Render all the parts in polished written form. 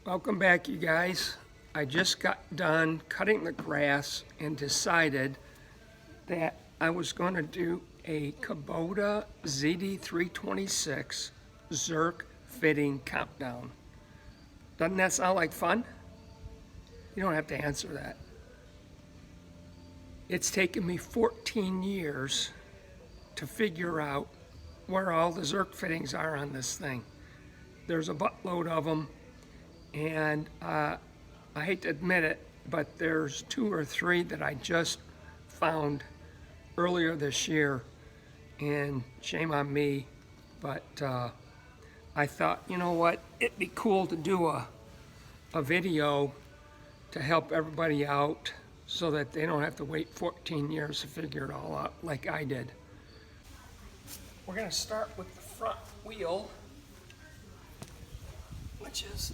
Welcome back, you guys. I just got done cutting the grass and decided that I was going to do a Kubota ZD326 zerk fitting countdown. Doesn't that sound like fun? You don't have to answer that. It's taken me 14 years to figure out where all the zerk fittings are on this thing. There's a buttload of them, and I hate to admit it, but there's 2 or 3 that I just found earlier this year, and shame on me, but I thought, you know what, it'd be cool to do a video to help everybody out so that they don't have to wait 14 years to figure it all out like I did. We're going to start with the front wheel, which is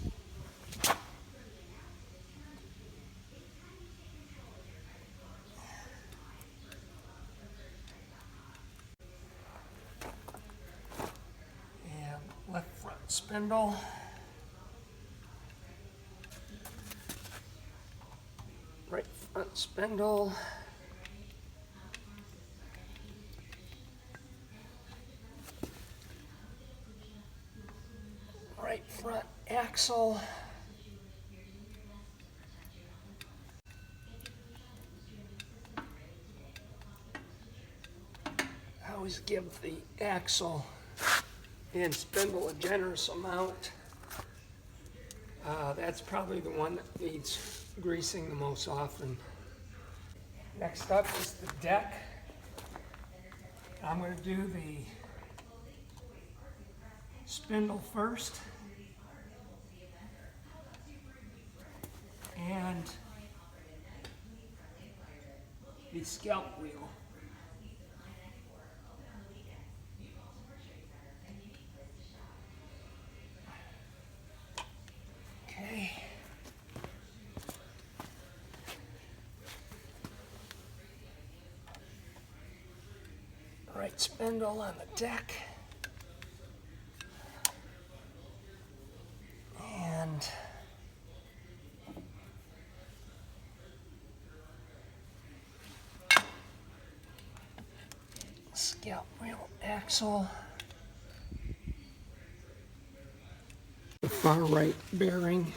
left front spindle, right front spindle, right front axle, I always give the axle and spindle a generous amount. That's probably the one that needs greasing the most often. Next up is the deck. I'm going to do the spindle first and the scalp wheel. Okay. Right spindle on the deck. And scalp wheel axle. The far right bearing.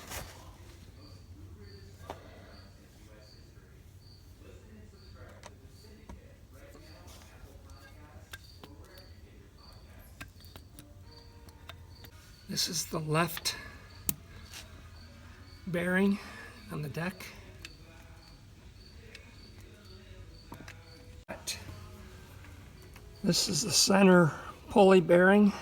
This is the left bearing on the deck. This is the center pulley bearing.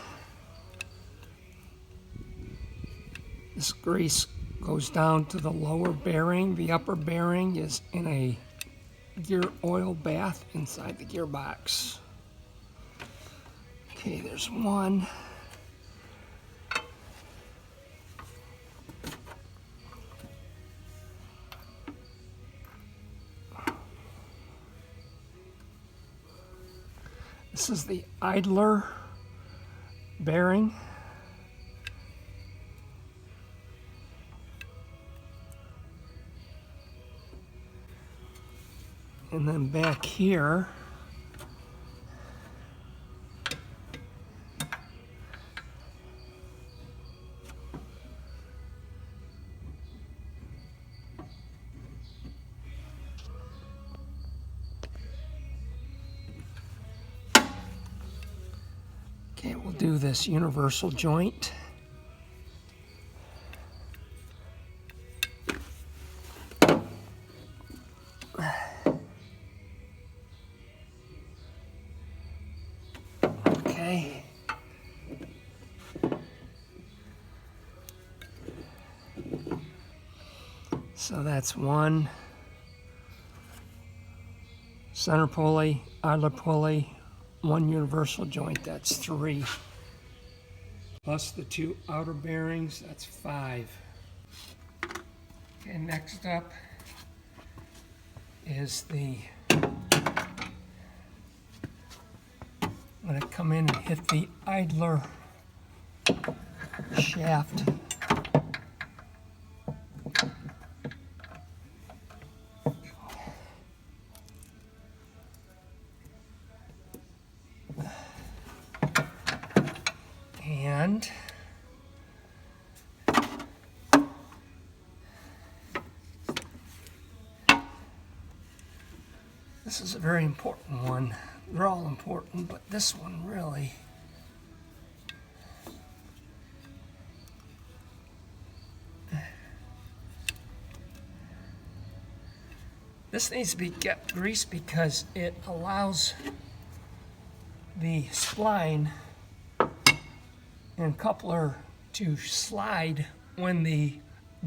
This grease goes down to the lower bearing. The upper bearing is in a gear oil bath inside the gearbox. Okay, there's one. This is the idler bearing. And then back here, okay, we'll do this universal joint. Okay. So that's one center pulley, idler pulley, one universal joint, that's 3. Plus the 2 outer bearings, that's 5. Okay, next up is the, I'm going to come in and hit the idler shaft This is a very important one. They're all important, but this one really. This needs to be kept greased because it allows the spline and coupler to slide when the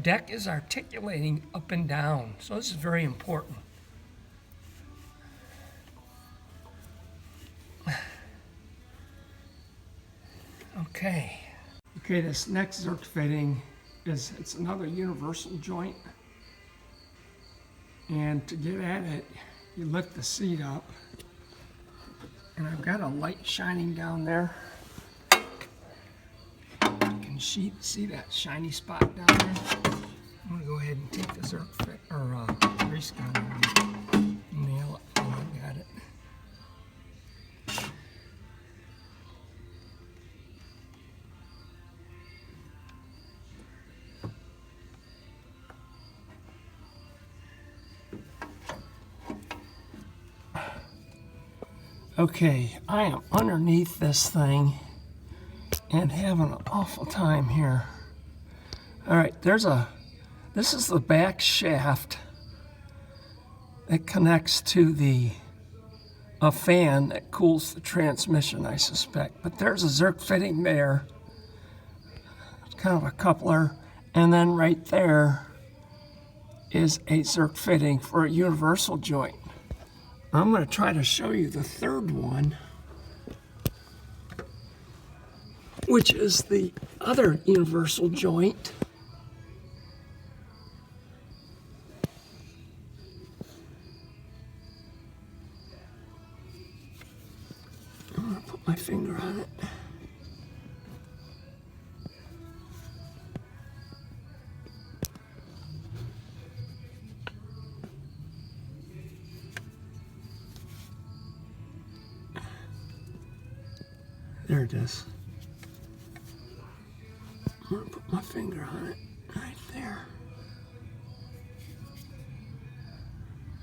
deck is articulating up and down. So this is very important. Okay, this next zerk fitting it's another universal joint. And to get at it, you lift the seat up. And I've got a light shining down there. You can see that shiny spot down there. I'm gonna go ahead and take the zerk fit or grease gun and nail it while I got it. Okay, I am underneath this thing and having an awful time here. All right, this is the back shaft that connects to a fan that cools the transmission, I suspect. But there's a zerk fitting there. It's kind of a coupler. And then right there is a zerk fitting for a universal joint. I'm going to try to show you the third one, which is the other universal joint. I'm going to put my finger on it. There it is. I'm going to put my finger on it right there.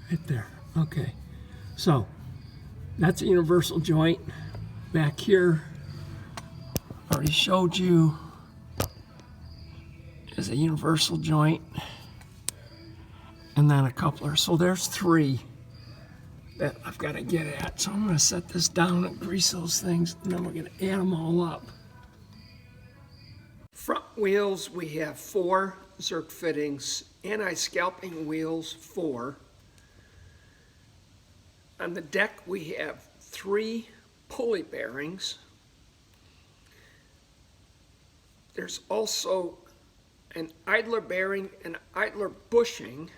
Right there. Okay. So, that's a universal joint. Back here, I already showed you, is a universal joint. And then a coupler. So there's three that I've got to get at. So I'm going to set this down and grease those things, and then we're going to add them all up. Front wheels, we have 4 zerk fittings. Anti-scalping wheels, 4. On the deck, we have 3 pulley bearings. There's also an idler bearing and idler bushing,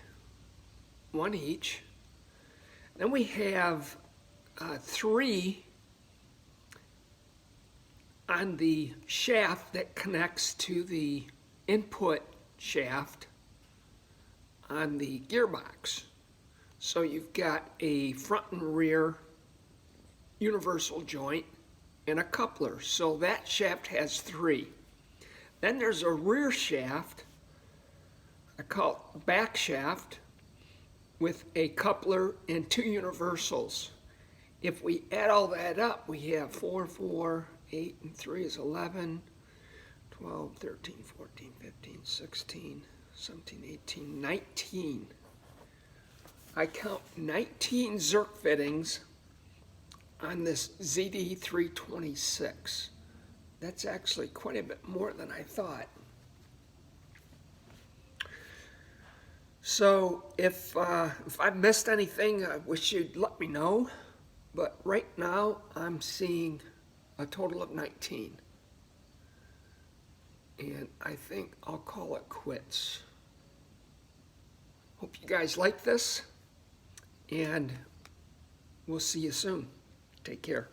1 each. Then we have 3 on the shaft that connects to the input shaft on the gearbox. So you've got a front and rear universal joint and a coupler. So that shaft has 3. Then there's a rear shaft, I call it back shaft, with a coupler and 2 universals. If we add all that up, we have 4, 4, 8, and 3 is 11, 12, 13, 14, 15, 16, 17, 18, 19. I count 19 zerk fittings on this ZD326. That's actually quite a bit more than I thought. So if I missed anything, I wish you'd let me know. But right now, I'm seeing a total of 19. And I think I'll call it quits. Hope you guys like this, and we'll see you soon. Take care.